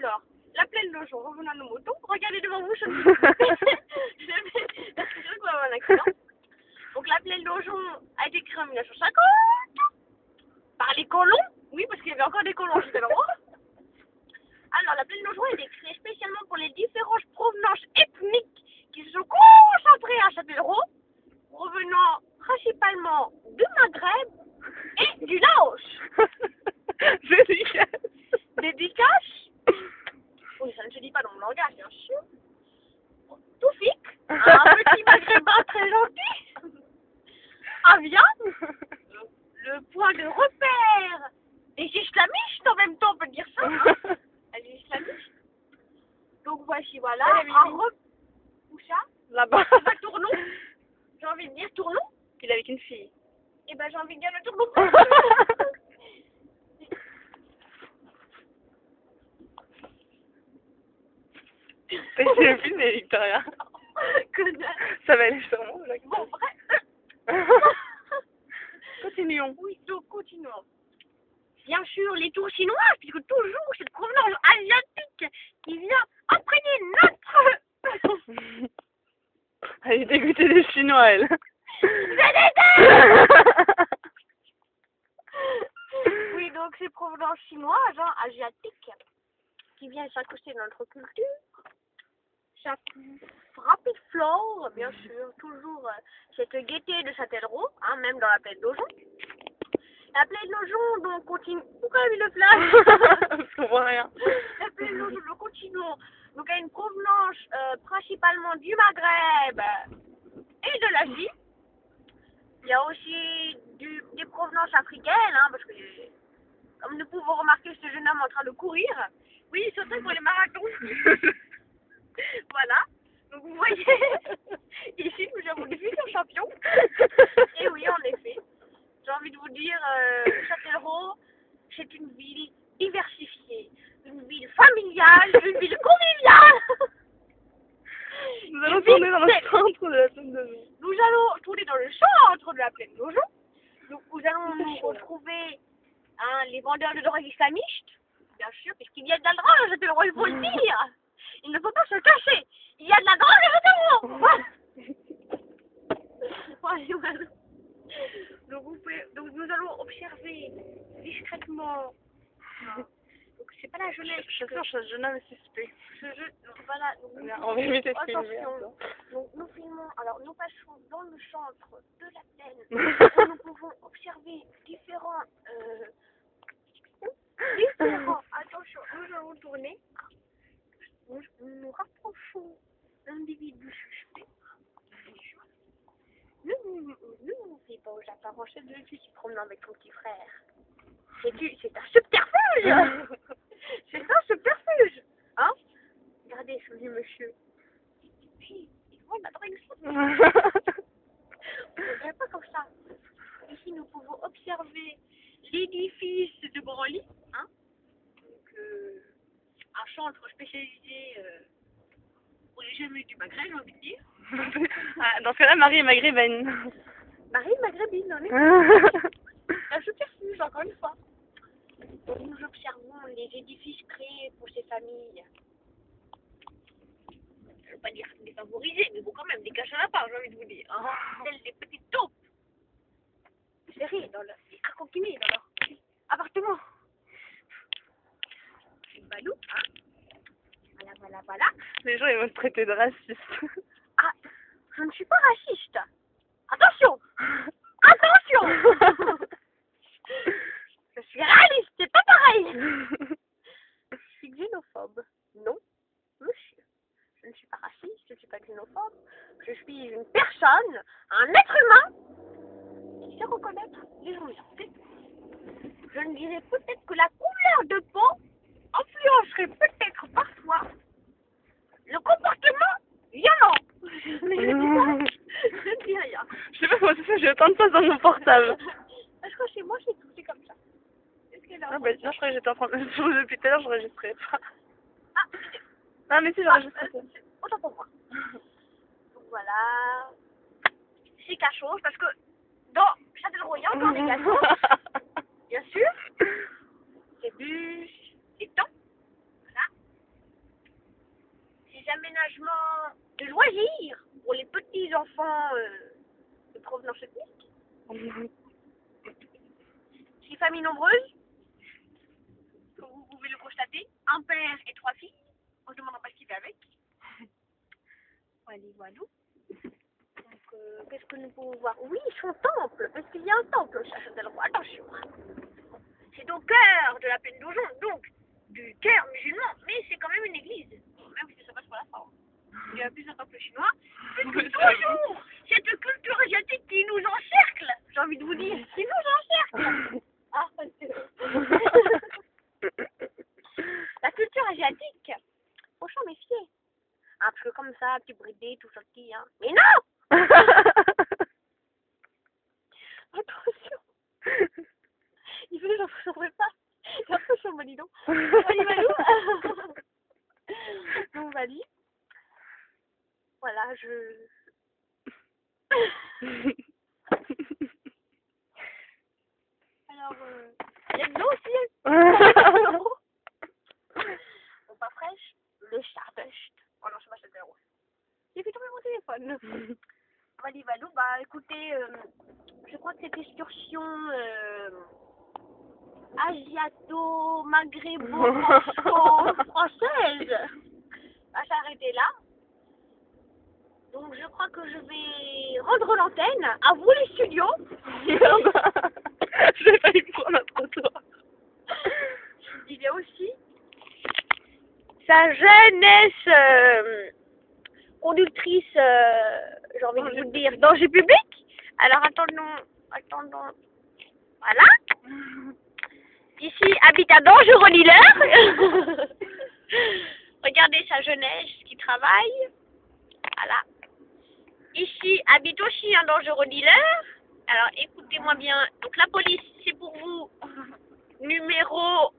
Alors, la plaine Lojon, revenons à nos moutons. Regardez devant vous, je suis sûr qu'on va avoir un accident. Donc la plaine Lojon a été créée en 1950 par les colons. Oui, parce qu'il y avait encore des colons, c'était drôle. Alors, la plaine Lojon a été créée spécialement pour les différentes provenances ethniques qui se sont concentrées à Châtellerault, revenant principalement du Maghreb et du Laos. Dédicace. Dédicace. Oui, ça ne se dit pas dans mon langage, bien sûr. Toufik, un petit maghrébin très gentil. Avia, le point de repère des islamistes, en même temps on peut dire ça. Hein. Les islamistes. Donc voici, voilà, où ça? Là-bas. Bah, tournons. J'ai envie de dire tournons. Il est avec une fille. Et ben j'ai envie de dire le tournons. T'as été filmé, Victoria. Ça va aller sur moi, là. Bon, bref. Continuons. Oui, donc continuons. Bien sûr, les tours chinoises, puisque toujours cette provenance asiatique qui vient imprégner notre... Elle est dégoûtée des Chinois, elle. Oui, donc ces provenances chinoises, hein, asiatiques, qui viennent s'incruster dans notre culture. Ça frappe et flore, bien sûr, toujours cette gaieté de Châtellerault, hein, même dans la plaine Lojon. La plaine Lojon, donc, continue... Pourquoi il le flash? Je comprends rien. La plaine Lojon, nous continuons. Donc, a une provenance principalement du Maghreb et de l'Asie. Il y a aussi des provenances africaines, hein, parce que, comme nous pouvons remarquer ce jeune homme en train de courir, oui, surtout pour les marathons. Voilà. Donc, vous voyez, ici, nous avons des futurs champions. Et oui, en effet. J'ai envie de vous dire, Châtellerault, c'est une ville diversifiée, une ville familiale, une ville conviviale. Nous allons tourner dans le centre de la plaine Lojon. Nous allons tourner dans le centre de la plaine Lojon. Donc nous allons nous retrouver les vendeurs de drogue islamistes, bien sûr, puisqu'il y a de la drogue à Châtellerault, il faut le dire. Il ne faut pas se cacher. Il y a de la drogue à Châtellerault. Voilà. Donc nous allons observer discrètement. Donc c'est pas la jeunesse. Je suis sûre que ce jeune homme est suspect. Voilà. On va éviter de filmer. Attention. Donc nous filmons. Alors nous passons dans le centre de la plaine où nous pouvons observer différents. Attention, nous allons tourner. Nous nous rapprochons d'individus suspects. Ne nous fais pas aux apparences de lui qui promène avec ton petit frère. C'est un subterfuge. C'est un subterfuge. Hein? Regardez ce vieux monsieur. Puis, il voit la drogue. On ne dirait pas comme ça. Ici, nous pouvons observer l'édifice de Branly. Hein? Donc, un centre spécialisé pour les jeunes du Maghreb, j'ai envie de dire. Dans ce cas-là, Marie est maghrébine. Marie maghrébine, en effet. Un subterfuge, encore une fois. Donc, nous observons les édifices créés pour ces familles. Je ne veux pas dire défavorisées, mais bon, quand même, des cachets à la part, j'ai envie de vous dire. Hein. Telles des petites taupes. Serrées dans leur... Accroquinées dans leur appartement. C'est balou, hein. Voilà. Les gens, ils vont te traiter de raciste. Ah, je ne suis pas raciste. Attention. Je suis réaliste, c'est pas pareil. Je suis xénophobe. Non, monsieur. Je ne suis pas raciste, je ne suis pas xénophobe. Je suis une personne, un être humain qui sait reconnaître les gens bien. Je ne dirais peut-être que la couleur de peau influencerait peut-être parfois le comportement violent. Mais je ne dis rien. Je sais pas comment c'est ça, j'ai autant de place dans mon portable. Parce que chez moi, c'est tout, c'est comme ça. Ah bah sinon, je croyais que j'étais en train de... Depuis tout à l'heure, j'enregistrais pas. Ah mais si, j'enregistrais pas. Autant pour moi. Donc voilà. C'est cachot, parce que dans Châtellerault, il y a encore des cachos. Bien sûr. Des bus, des temps. Voilà. aménagements de loisirs pour les petits enfants de provenance ethnique. 6 familles nombreuses, comme vous pouvez le constater, un père et 3 filles. On ne demandera pas ce qu'il fait avec. Voilà. Donc, qu'est-ce que nous pouvons voir? Oui, son temple, parce qu'il y a un temple au Château-d'Alroy. Attention. C'est au cœur de la plaine d'Aujon, donc du cœur musulman, mais c'est quand même une église. Même si ça passe par la forme. Il y a plus un temple chinois. C'est toujours cette culture asiatique qui nous encercle, j'ai envie de vous dire, qui nous encercle. Ah, la culture asiatique, faut s'en méfier. Un peu comme ça, petit bridé, tout sorti, hein. Mais non. Attention. Il fait j'en pouvais pas. C'est un peu chaud, mon dis donc. Donc, Bali. Voilà, Alors, il y a de l'eau aussi. Bon, pas fraîche. Le Stardust. Oh non, je sais pas, c'était rouge. J'ai fait tomber mon téléphone. Bali Valou, bah écoutez, je crois que cette excursion asiato-maghrébo-française va s'arrêter là. Donc je crois que je vais rendre l'antenne à vous les studios. Je vais pas y prendre un trottoir. Il y a aussi sa jeunesse conductrice, j'ai envie de vous dire, danger public. Alors attendons. Voilà. Ici habite un dangereux dealer. Regardez sa jeunesse qui travaille. Voilà. Ici habite aussi un dangereux dealer. Alors écoutez-moi bien. Donc la police, c'est pour vous. Numéro